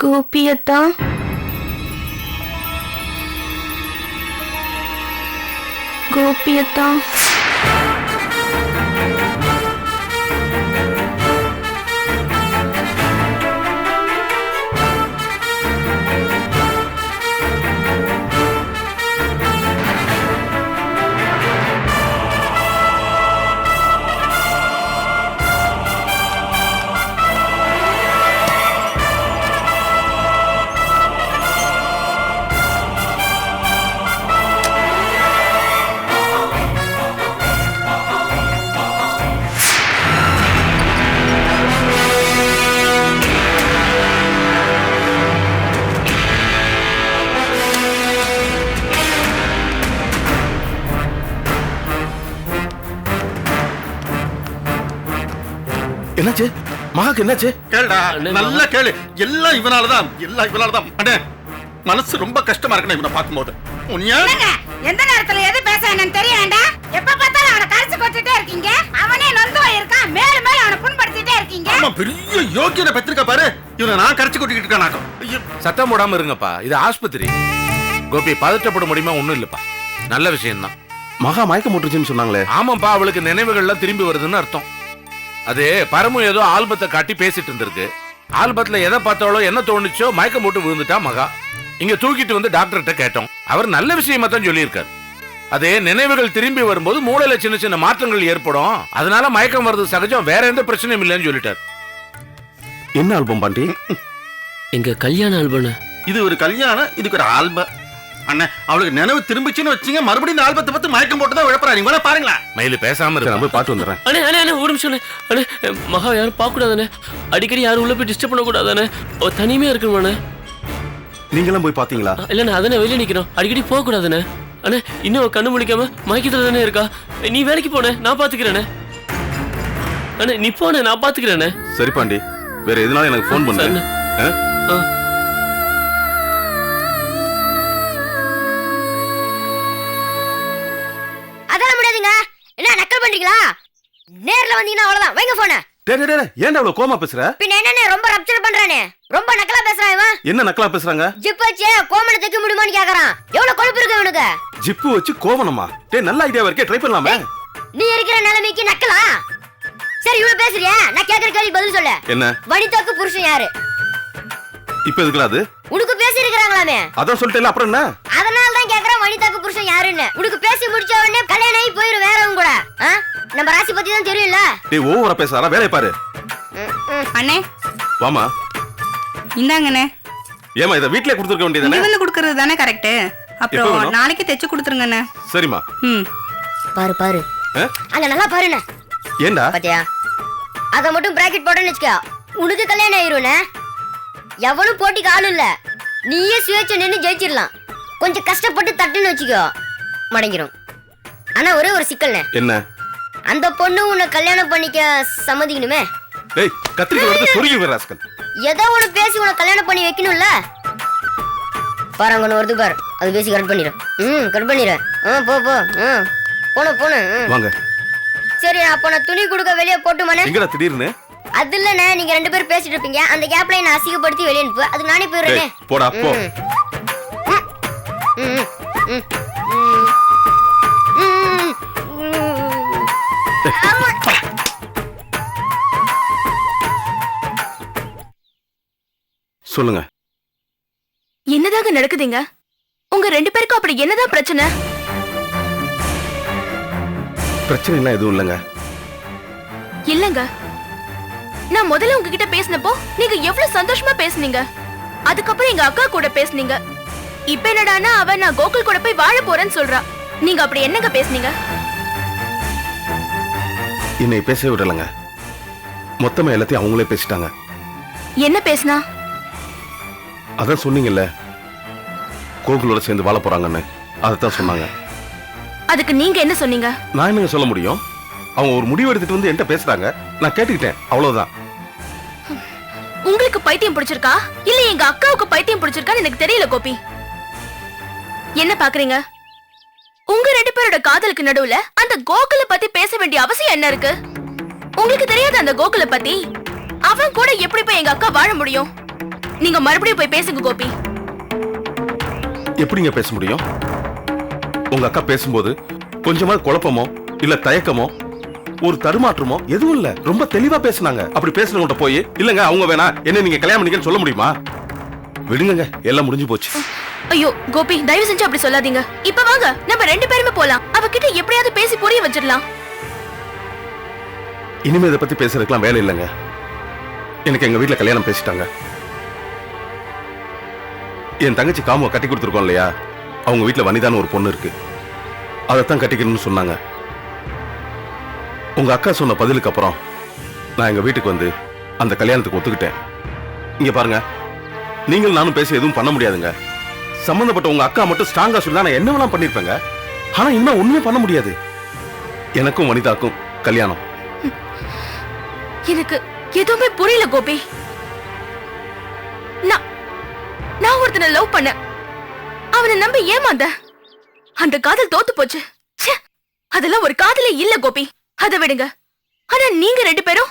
கோபியத்தா, கோபியத்தா. என்னாச்சு மகாக்கு? என்னாச்சு கேளுடா, நல்லா கேளு. எல்லாம் இவனாலதான், எல்லாம் இவனாலதான். அண்ணே, மனசு ரொம்ப கஷ்டமா இருக்கு இவனை பார்க்கும்போது. எந்த நேரத்துல எது பேச என்னன்னு தெரியாண்டா? எப்ப பார்த்தாலும் அவனை கரைச்சு கொட்டிட்டே இருக்கீங்க. அவனே நொந்து போயிருக்கான். மேலும் மேலும் அவனை புண்படுத்திட்டே இருக்கீங்க. ஆமா, பெரிய யோக்கியனை பெற்றிருக்க பாரு. இவனை நான் கரைச்சு கொட்டிக்கிட்டு இருக்கானாக்கும். சத்தம் போடாம இருங்கப்பா, இது ஆஸ்பத்திரி. கோபி, பதட்டப்பட முடியுமா? ஒண்ணும் இல்லப்பா, நல்ல விஷயம் தான். மகா மயக்கம் போட்டுருச்சுன்னு சொன்னாங்களே. ஆமாப்பா, அவளுக்கு நினைவுகள்லாம் திரும்பி வருதுன்னு அர்த்தம். அது பரமு ஏதோ ஆல்பத்தை காட்டி பேசிட்டு இருந்திருக்கு. ஆல்பத்துல எதை பார்த்தாலோ என்ன தோணுச்சோ மயக்கம் போட்டு விழுந்துட்டா மகா. இங்க தூக்கிட்டு வந்து டாக்டர்கிட்ட கேட்டோம். அவர் நல்ல விஷயமா தான் சொல்லியிருக்காரு. அதே நினைவுகள் திரும்பி வரும்போது மூளையில சின்ன சின்ன மாற்றங்கள் ஏற்படும், அதனால மயக்கம் வருது சகஜம், வேற எந்த பிரச்சனையும் இல்லைன்னு சொல்லிட்டார். என்ன ஆல்பம் பாண்டி? எங்க கல்யாண ஆல்பம். இது ஒரு கல்யாணம், இதுக்கு ஒரு ஆல்பம். அண்ணே, அவளுக்கு நினைவு திரும்பிச்சுன்னு வச்சீங்க, மறுபடியும் இந்த ஆல்பத்தை பார்த்து மயக்கம் போட்டு தான் விழப்பறா. நீங்க பாருங்களா. மயிலு பேசாம இருக்கு, நான் போய் பார்த்து வந்துடுறேன். அண்ணே அண்ணே அண்ணே, ஒரு நிமிஷம் அண்ணே. மகா யாரும் பார்க்க கூடாதானே? அடிக்கடி யாரும் உள்ள போய் டிஸ்டர்ப் பண்ண கூடாதானே? தனிமையா இருக்கணுமாண்ணே? நீங்களும் போய் பாத்தீங்களா? இல்லண்ணே, அதானே வெளியே நிக்கிறோம். அடிக்கடி போக கூடாதுண்ணே. அண்ணே, இன்னும் கண்ணு முடிக்காம மயக்கத்துல தானே இருக்கா. நீ வேலைக்கு போனே, நான் பாத்துக்கிறேனே. அண்ணே நீ போனே, நான் பாத்துக்கிறேனே. சரி பாண்டி, வேற எதுனாலும் எனக்கு போன் பண்ணு. அதெல்லாம் முடியாதுங்க. என்ன நக்கல் பண்றீங்களா? நேர்ல வந்தீங்கன்னா அவ்வளவுதான். வைங்க போன. டேய் டேய், ஏன்டா அவ்வளவு கோமா பேசுற? பின்ன என்னண்ணே ரொம்ப ரப்சர் பண்றானே? ரொம்ப நக்கலா பேசுறான் இவன். என்ன நக்கலா பேசுறாங்க? ஜிப் வச்சு கோமனை தைக்க முடியுமான்னு கேக்குறான். எவ்வளவு கொழுப்பு இருக்கு இவனுக்கு? ஜிப்பு வச்சு கோவனமா? டேய், நல்ல ஐடியாவா இருக்கே, ட்ரை பண்ணலாமே. நீ இருக்கிற நிலைமைக்கு நக்கலா? சரி, இவ்வளவு பேசுறியா? நான் கேக்குற கேள்வி பதில் சொல்லு. என்ன? வனிதாக்கு புருஷன் யாரு? இப்ப எதுக்குடா அது? உனக்கு பேசி இருக்கறாங்களாமே. அதான் சொல்லிட்டேல, அப்புறம் என்ன? அதனால தான் கேக்குறேன், வனிதாக்கு புருஷன் யாருன்னு. உனக்கு பேசி முடிச்ச உடனே கல்யாணம் ஆகி போயிரு வேறவங்க கூட. நம்ம ராசி பத்தி தான் தெரியும்ல. டேய், ஓவரா பேசாத, வேலைய பாரு. அண்ணே, வாமா. இந்தாங்கண்ணே. ஏமா, இத வீட்லயே கொடுத்துருக்க வேண்டியதானே? இவங்க கொடுக்கறது தானே கரெக்ட். எப்ப அப்புறம் வேணும்? நாளைக்கு தைச்சு கொடுத்துருங்கண்ணே. சரிம்மா. பாரு பாரு, அங்க நல்லா பாருண்ணே. ஏண்டா? பாத்தியா? அத மட்டும் பிராக்கெட் போட்டேன்னு வச்சுக்க, உனக்கு கல்யாணம் ஆயிரும்ண்ணே. எவனும் போட்டிக்கு ஆளு இல்ல. நீயே சுயேட்சை நின்னு ஜெயிச்சிடலாம். கொஞ்சம் கஷ்டப்பட்டு தட்டுன்னு வச்சுக்கோ, மடங்கிரும். ஆனா ஒரே ஒரு சிக்கல்ண்ணே. என்ன? அந்த பொண்ணு உன்னை கல்யாணம் பண்ணிக்க சம்மதிக்கணுமே. டேய், கத்திரிக்கை எடுத்து சொருகி விடுற ராஸ்கல். ஏதோ ஒண்ணு பேசி உன்னை கல்யாணம் பண்ணி வைக்கணும்ல. பாருங்க, ஒண்ணு வருது பாரு, அது பேசி கட் பண்ணிடும். கட் பண்ணிடுறேன். போ போ. போன போன. வாங்க. சரி, அப்ப நான் துணி கொடுக்க வெளியே போட்டுமானே? எங்கடா திடீர்னு? அது இல்லண்ணே, நீங்க ரெண்டு பேரும் பேசிட்டு இருப்பீங்க. அந்த கேப்ல என்ன அசிங்கப்படுத்தி வெளியே அனுப்பு. அதுக்கு நானே போயிடுறேனே. போடா போ. சொல்லுங்க. என்னதாக நடக்குதுங்க? உங்க ரெண்டு பேருக்கும் அப்படி என்னதான் பிரச்சனை? பிரச்சனை எல்லாம் எதுவும் இல்லைங்க. இல்லங்க, நான் முதல்ல உங்ககிட்ட பேசினப்போ நீங்க எவ்வளவு சந்தோஷமா பேசுனீங்க. அதுக்கப்புறம் எங்க அக்கா கூட பேசுனீங்க. இப்ப என்னடானா அவ நான் கோகுல் கூட போய் வாழ போறேன்னு சொல்றா. நீங்க அப்படி என்னங்க பேசுனீங்க? என்னை பேச விடலங்க. மொத்தமா எல்லாத்தையும் அவங்களே பேசிட்டாங்க. என்ன பேசினா? அதான் சொன்னீங்கல்ல, கோகுலோட சேர்ந்து வாழ போறாங்கன்னு. அதைத்தான் சொன்னாங்க. அதுக்கு நீங்க என்ன சொன்னீங்க? நான் என்னங்க சொல்ல முடியும்? அவங்க ஒரு முடிவு எடுத்துட்டு வந்து என்கிட்ட பேசுறாங்க, நான் கேட்டுக்கிட்டேன், அவ்வளவுதான். உங்களுக்கு பைத்தியம் பிடிச்சிருக்கா இல்ல எங்க அக்காவுக்கு பைத்தியம் பிடிச்சிருக்கான்னு எனக்கு தெரியல கோபி. என்ன பாக்குறீங்க? உங்க ரெண்டு பேரோட காதலுக்கு நடுவுல அந்த கோகுல பத்தி பேச வேண்டிய அவசியம் என்ன இருக்கு? உங்களுக்கு தெரியாத அந்த கோகுல பத்தி? அவன் கூட எப்படி போய் எங்க அக்கா வாழ முடியும்? நீங்க மறுபடியும் போய் பேசுங்க கோபி. எப்படிங்க பேச முடியும்? உங்க அக்கா பேசும்போது கொஞ்சமா குழப்பமோ இல்ல தயக்கமோ ஒரு தடுமாற்றமோ எதுவும் இல்ல, ரொம்ப தெளிவா பேசுனாங்க. அப்படி பேசுறவங்க போய் இல்லங்க அவங்க வேணா என்ன நீங்க கல்யாணம் பண்ணிக்கன்னு சொல்ல முடியுமா? விடுங்க, எல்லாம் முடிஞ்சு போச்சு. ஐயோ கோபி, தயவு செஞ்சு அப்படி சொல்லாதீங்க. இப்ப வாங்க நம்ம 2 பேருமே போலாம். அவகிட்ட எப்படியாவது பேசி புரிய வச்சிடலாம். இனிமே இதை பத்தி பேசுறதுக்கெல்லாம் வேலை இல்லைங்க. எனக்கு எங்க வீட்டுல கல்யாணம் பேசிட்டாங்க. என் தங்கச்சி காமுவை கட்டி கொடுத்துருக்கோம் இல்லையா, அவங்க வீட்டுல வனிதான்னு ஒரு பொண்ணு இருக்கு, அதைத்தான் கட்டிக்கணும்னு சொன்னாங்க. உங்க அக்கா சொன்ன பதிலுக்கு அப்புறம் நான் எங்க வீட்டுக்கு வந்து அந்த கல்யாணத்துக்கு ஒத்துக்கிட்டேன். இங்க பாருங்க, நீங்கள் நானும் பேசி எதுவும் பண்ண முடியாதுங்க. சம்பந்தப்பட்ட உங்க அக்கா மட்டும் ஸ்ட்ராங்கா சொல்லி நான் என்ன வேணாம் பண்ணிருப்பேங்க. ஆனா இனிமே ஒண்ணுமே பண்ண முடியாது. எனக்கும் வனிதாக்கும் கல்யாணம். எனக்கு எதுவுமே புரியல கோபி. நான் ஒருத்தனை லவ் பண்ண, அவனை நம்பி ஏமாந்த, அந்த காதல் தோத்து போச்சு. ச்சே, அதெல்லாம் ஒரு காதலே இல்ல கோபி. அதை விடுங்க. ஆனா நீங்க 2 பேரும்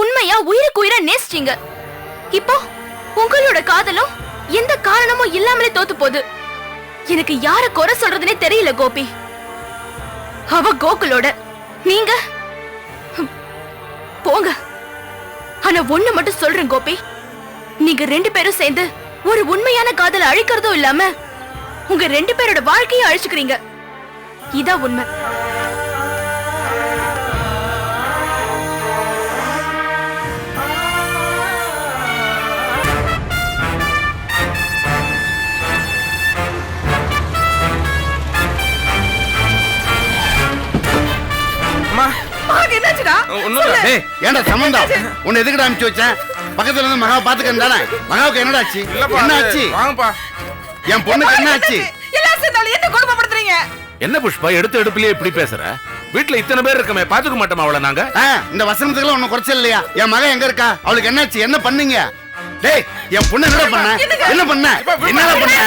உண்மையா உயிருக்கு உயிரா நேசிச்சீங்க. இப்போ உங்களோட காதலும் எந்த காரணமும் இல்லாமலே தோத்து போகுது. எனக்கு யார குறை சொல்றதுனே தெரியல கோபி. அவ கோகுலோட, நீங்க போங்க. ஆனா ஒண்ணு மட்டும் சொல்றேன் கோபி, நீங்க 2 பேரும் சேர்ந்து ஒரு உண்மையான காதலை அழிக்கிறதும் இல்லாம உங்க 2 பேரோட வாழ்க்கையை அழிச்சுக்கிறீங்க. இதான் உண்மை. ஏன்டா சம்பந்தம் உன்னை எதுக்கிட்ட அனுப்பிச்சு வச்சேன்? பக்கத்துல இருந்து மகாவை பாத்துக்கிறேன் தானே. மகாவுக்கு என்னடா ஆச்சு? என்ன ஆச்சு? என் பொண்ணுக்கு என்ன ஆச்சு? என்ன கொடுமைப்படுத்துறீங்க? என்ன புஷ்பா, எடுத்து எடுப்பிலேயே இப்படி பேசுற? வீட்டுல இத்தனை பேர் இருக்கமே, பாத்துக்க மாட்டோமா அவளை நாங்க? இந்த வசனத்துக்குலாம் ஒன்னும் குறைச்சல் இல்லையா? என் மகன் எங்க இருக்கா? அவளுக்கு என்னாச்சு? என்ன பண்ணீங்க? டேய், என் பொண்ணு என்ன பண்ண? என்ன பண்ண? என்னடா பண்ண?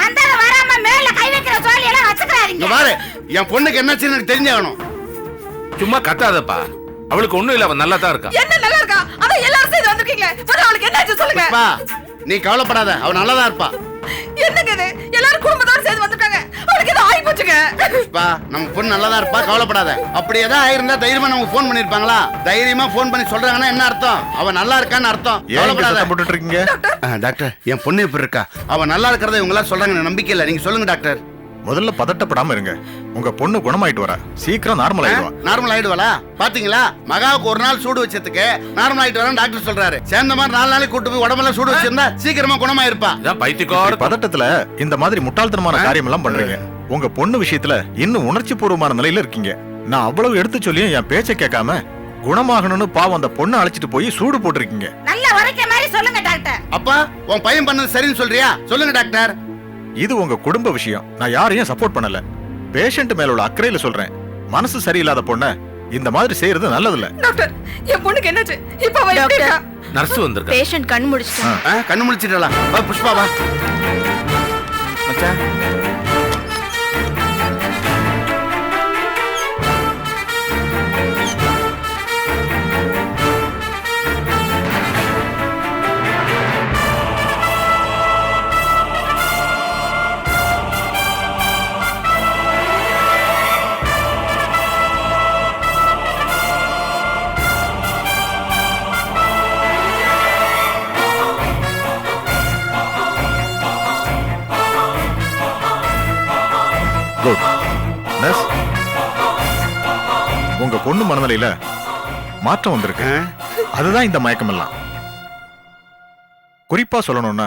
வந்தத வராம மேல கை வைக்கிற சோலி எல்லாம் வச்சுக்கறாதீங்க. பாரு, என் பொண்ணுக்கு என்னாச்சுன்னு எனக்கு தெரிஞ்சாகணும். சும்மா கத்தாதப்பா, அவளுக்கு ஒண்ணும் இல்ல, அவன் நல்லா தான் இருக்கா. என்ன நல்லா இருக்கா? அத எல்லாரும் சேர்ந்து வந்திருக்கீங்க. முதல்ல அவளுக்கு என்னாச்சு சொல்லுங்க. புஷ்பா, நீ கவலைப்படாத, அவ நல்லதா இருப்பா. என்னங்க இது? எல்லாரும் குடும்பத்தோட சேர்ந்து வந்திருக்காங்க. அவளுக்கு ஏதோ ஆயி போச்சுங்க. புஷ்பா, நம்ம பொண்ணு நல்லதா இருப்பா, கவலைப்படாத. அப்படி ஏதாவது ஆயிருந்தா தைரியமா நமக்கு ஃபோன் பண்ணிருப்பாங்களா? தைரியமா ஃபோன் பண்ணி சொல்றாங்கன்னா என்ன அர்த்தம்? அவ நல்லா இருக்கான்னு அர்த்தம். கவலைப்படாத. போட்டுட்டு இருக்கீங்க டாக்டர், என் பொண்ணு இப்படி இருக்கா, அவ நல்லா இருக்கிறத இவங்க எல்லாம் சொல்றாங்க, நம்பிக்கை இல்ல. நீங்க சொல்லுங்க டாக்டர். முதல்ல பதட்டப்படாம இருங்க. உங்க பொண்ணு குணமாயிட்டு வரா, சீக்கிரம் நார்மல் ஆயிடுவா. நார்மல் ஆயிடுவாளா? பாத்தீங்களா, மகாவுக்கு ஒரு நாள் சூடு வச்சதுக்கு நார்மல் ஆயிட்டு வரேன் டாக்டர் சொல்றாரு. சேர்ந்த மாதிரி 4 நாளைக்கு கூட்டு போய் உடம்பெல்லாம் சூடு வச்சிருந்தா சீக்கிரமா குணமாயிருப்பா. பைத்தியக்கார பதட்டத்துல இந்த மாதிரி முட்டாள்தனமான காரியம் எல்லாம் பண்றீங்க. உங்க பொண்ணு விஷயத்துல இன்னும் உணர்ச்சி பூர்வமான நிலையில இருக்கீங்க. நான் அவ்வளவு எடுத்து சொல்லியும் என் பேச்சை கேட்காம குணமாகணும்னு பாவம் அந்த பொண்ணை அழைச்சிட்டு போய் சூடு போட்டிருக்கீங்க. நல்ல உரைக்க மாதிரி சொல்லுங்க டாக்டர். அப்பா, உன் பையன் பண்ணது சரின்னு சொல்றியா? சொல்லுங்க டாக்டர். இது உங்க குடும்ப விஷயம், நான் யாரையும் சப்போர்ட் பண்ணல. பேஷண்ட் மேல உள்ள அக்கறையில சொல்றேன். மனசு சரியில்லாத பொண்ண இந்த மாதிரி செய்யறது நல்லது இல்ல. டாக்டர், என் பொண்ணுக்கு என்னாச்சு? இப்ப அவ எப்படி இருக்கா? நர்ஸ் வந்திருக்கா. பேஷண்ட் கண் முடிச்சிட்டான். கண்ணு முடிச்சிட்டா? வா புஷ்பா, வா மச்சான். குட். நர்ஸ், உங்க பொண்ணு மனநிலையில மாற்றம் வந்திருக்கு. அதுதான் இந்த மயக்கம் எல்லாம். குறிப்பா சொல்லணும்னா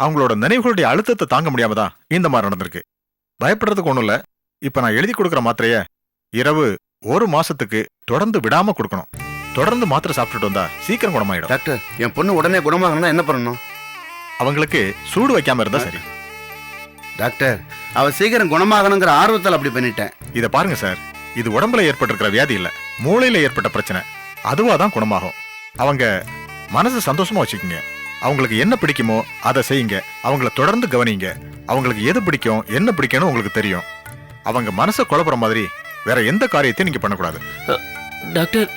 அவங்களோட நினைவுகளுடைய அழுத்தத்தை தாங்க முடியாம தான் இந்த மாதிரி நடந்திருக்கு. பயப்படுறதுக்கு ஒண்ணும் இல்ல. இப்ப நான் எழுதி கொடுக்குற மாத்திரைய இரவு 1 மாசத்துக்கு தொடர்ந்து விடாம கொடுக்கணும். தொடர்ந்து மாத்திரை சாப்பிட்டுட்டு வந்தா சீக்கிரம் குணமாயிடும். டாக்டர், என் பொண்ணு உடனே குணமாகணும்னா என்ன பண்ணணும்? அவங்களுக்கு சூடு வைக்காம இருந்தா சரி. டாக்டர், அவ சீக்கிரம் குணமாகணுங்கிற ஆர்வத்தில் அப்படி பண்ணிட்டேன். இத பாருங்க சார், இது உடம்புல ஏற்பட்டிருக்கிற வியாதி இல்ல, மூளையில ஏற்பட்ட பிரச்சனை. அதுவாதான் குணமாகும். அவங்க மனசு சந்தோஷமா வச்சுக்கோங்க. அவங்களுக்கு என்ன பிடிக்குமோ அதை செய்யுங்க. அவங்கள தொடர்ந்து கவனிங்க. அவங்களுக்கு எது பிடிக்கும் என்ன பிடிக்கும்னு உங்களுக்கு தெரியும். அவங்க மனசை குழப்புற மாதிரி வேற எந்த காரியத்தையும் நீங்க பண்ணக்கூடாது. டாக்டர்,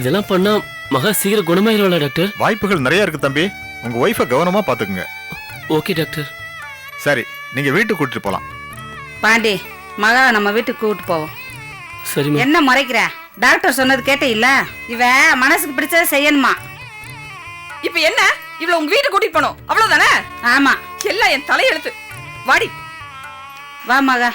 இதெல்லாம் பண்ணா மகா சீக்கிரம் குணமாயிருவாளா டாக்டர்? வாய்ப்புகள் நிறைய இருக்கு தம்பி. உங்க ஒய்ஃபை கவனமா பாத்துக்குங்க. Okay doctor. சரி, நீங்க வீட்டுக்கு கூட்டிட்டு போலாம். பாண்டி, மகா நம்ம வீட்டுக்கு கூட்டு போவோம். சரிம்மா. என்ன முறைக்கிற? டாக்டர் சொன்னது கேட்ட இல்ல? இவ மனசுக்கு பிடிச்சதை செய்யணுமா? இப்ப என்ன? இவ்வளவு உங்க வீட்டுக்கு கூட்டிட்டு போனோம் அவ்வளவுதானே? ஆமா. எல்லாம் என் தலையெழுத்து. வாடி. வா மகா.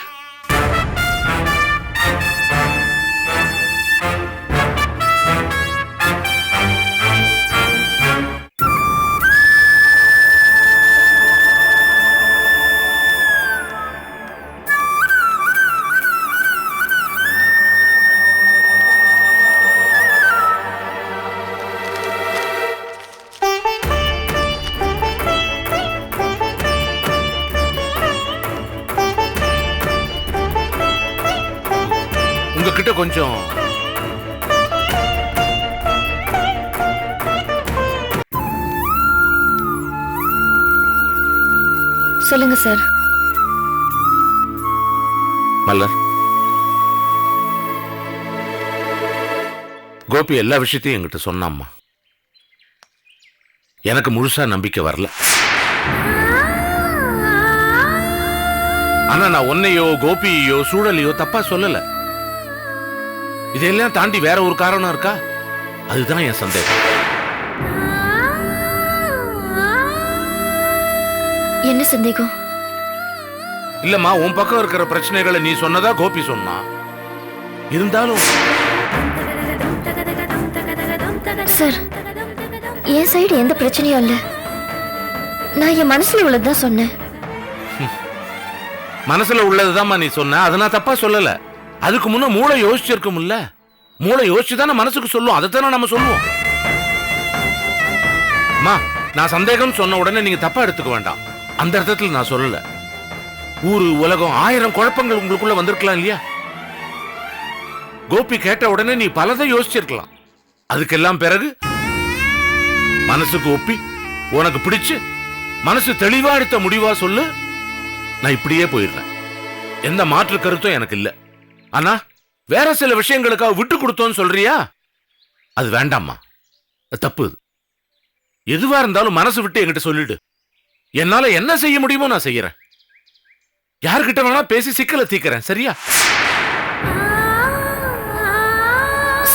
உங்ககிட்ட கொஞ்சம் சொல்லுங்க சார். மலர், கோபி எல்லா விஷயத்தையும் என்கிட்ட சொன்னாம்மா. எனக்கு முழுசா நம்பிக்கை வரல. ஆனா நான் உன்னையோ கோபியோ சூழலையோ தப்பா சொல்லல. இதெல்லாம் தாண்டி வேற ஒரு காரணம் இருக்கா? அதுதான் என் சந்தேகம். என்ன சந்தேகம்? இல்லம்மா, உன் பக்கம் இருக்கிற பிரச்சனைகளை நீ சொன்னதா கோபி சொன்னா. இருந்தாலும் சார், என் சைடு எந்த பிரச்சனையும் இல்ல. நான் என் மனசுல உள்ளதுதான் சொன்னேன். மனசுல உள்ளதுதான்மா நீ சொன்ன. அதை நான் தப்பா சொல்லல. அதுக்கு முன்ன மூளை யோசிச்சிருக்கும்ல. மூளை யோசிச்சுதானே மனசுக்கு சொல்லும். அதைத்தானே நம்ம சொல்லுவோம். அம்மா, நான் சந்தேகம் சொன்ன உடனே நீங்க தப்பா எடுத்துக்க வேண்டாம். அந்த அர்த்தத்தில் நான் சொல்லல. ஊரு உலகம் 1000 குழப்பங்கள் உங்களுக்குள்ள வந்திருக்கலாம் இல்லையா? கோபி கேட்ட உடனே நீ பலதை யோசிச்சிருக்கலாம். அதுக்கெல்லாம் பிறகு மனசுக்கு ஒப்பி உனக்கு பிடிச்சு மனசு தெளிவா எடுத்த முடிவா சொல்லு. நான் இப்படியே போயிடுறேன். எந்த மாற்று கருத்தும் எனக்கு இல்ல. ஆனா வேற சில விஷயங்களுக்காக விட்டு கொடுத்தோன்னு சொல்றியா? அது வேண்டாம்மா, தப்பு. எதுவா இருந்தாலும் மனசு விட்டு என்கிட்ட சொல்லிடு. என்னால என்ன செய்ய முடியுமோ நான் செய்யறேன். யார்கிட்ட வேணா பேசி சிக்கலை தீக்கிறேன். சரியா?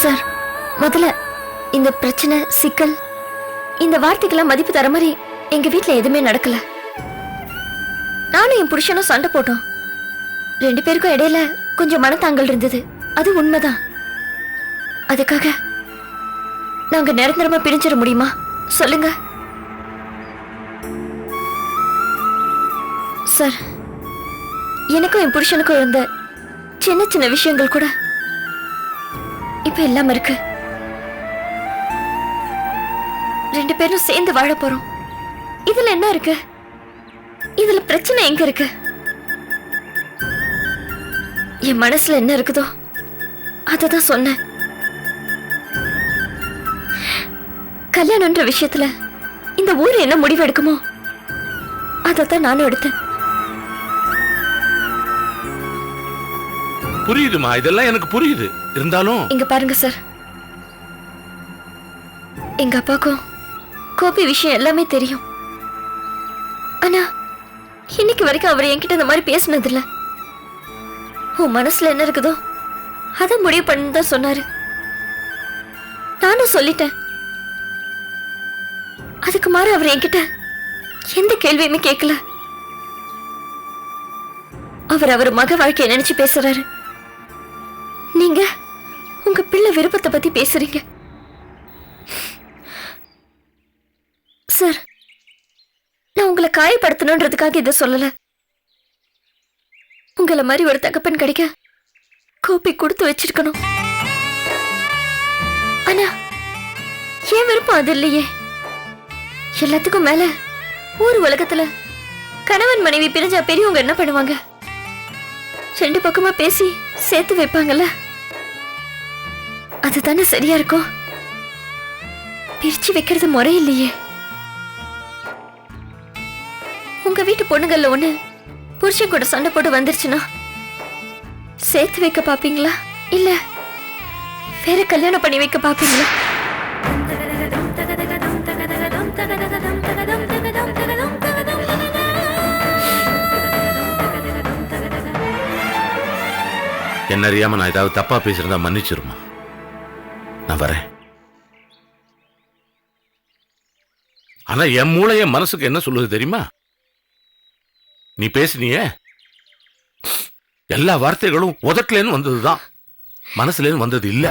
சார், முதல்ல இந்த பிரச்சனை, சிக்கல், இந்த வார்த்தைக்கெல்லாம் மதிப்பு தர மாதிரி எங்க வீட்ல எதுவுமே நடக்கல. நானும் என் புருஷனும் சண்டை போட்டோம். 2 பேருக்கும் இடையில கொஞ்சம் மனத்தாங்கல் இருந்தது. அது உண்மைதான். அதுக்காக நாங்க நிரந்தரமா பிரிஞ்சிட முடியுமா? சொல்லுங்க சார். எனக்கும் என் புருஷனுக்கும் இருந்த சின்ன சின்ன விஷயங்கள் கூட இப்ப எல்லாம் இருக்கு. 2 பேரும் சேர்ந்து வாழ போறோம். இதுல என்ன இருக்கு? இதுல பிரச்சனை எங்க இருக்கு? என் மனசுல என்ன இருக்குதோ அததான் சொன்னேன். கல்யாணம்ன்ற விஷயத்துல இந்த ஊர் என்ன முடிவு எடுக்குமோ அதத்தான் நானும் எடுத்தேன். புரியுதுமா, இதெல்லாம் எனக்கு புரியுது. இருந்தாலும் இங்க பாருங்க சார், எங்க அப்பாக்கும் கோபி விஷயம் எல்லாமே தெரியும். ஆனா இன்னைக்கு வரைக்கும் அவர் என்கிட்ட இந்த மாதிரி பேசினது இல்ல. உன் மனசுல என்ன இருக்குதோ அத முடிவு பண்ணு தான் சொன்னாரு. நானும் சொல்லிட்டேன். அதுக்கு மாற அவர் என்கிட்ட எந்த கேள்வியுமே கேட்கல. அவர் மக வாழ்க்கையை நினைச்சு பேசுறாரு. நீங்க உங்க பிள்ளை விருப்பத்தை பத்தி பேசுறீங்க சார். நான் உங்களை காயப்படுத்தணுன்றதுக்காக இதை சொல்லல. உங்களை மாதிரி ஒரு தகப்பன் கிடைக்க கோபி கொடுத்து வச்சிருக்கணும். ஆனா என் விருப்பம் அது இல்லையே. எல்லாத்துக்கும் மேல ஊர் உலகத்துல கணவன் மனைவி பிரிஞ்சா பெரியவங்க என்ன பண்ணுவாங்க? 2 பக்கமா பேசி சேர்த்து வைப்பாங்கல்ல. அதுதானே சரியா இருக்கும். பிரிச்சு வைக்கிறது முறை இல்லையே. உங்க வீட்டு பொண்ணுங்கள்ல ஒண்ணு புருஷன் கூட சண்டை போட்டு வந்துருச்சுன்னா சேர்த்து வைக்க பாப்பீங்களா, இல்ல வேற கல்யாணம் பண்ணி வைக்க பாப்பீங்களா? என்ன அறியாம நான் ஏதாவது தப்பா பேசியிருந்தா மன்னிச்சிருமா. நான் வரேன். ஆனா என் மூளை என் மனசுக்கு என்ன சொல்லுது தெரியுமா? நீ பேசினியே எல்லா வார்த்தைகளும் உதட்டுலேன்னு வந்ததுதான், மனசுலேன்னு வந்தது இல்ல.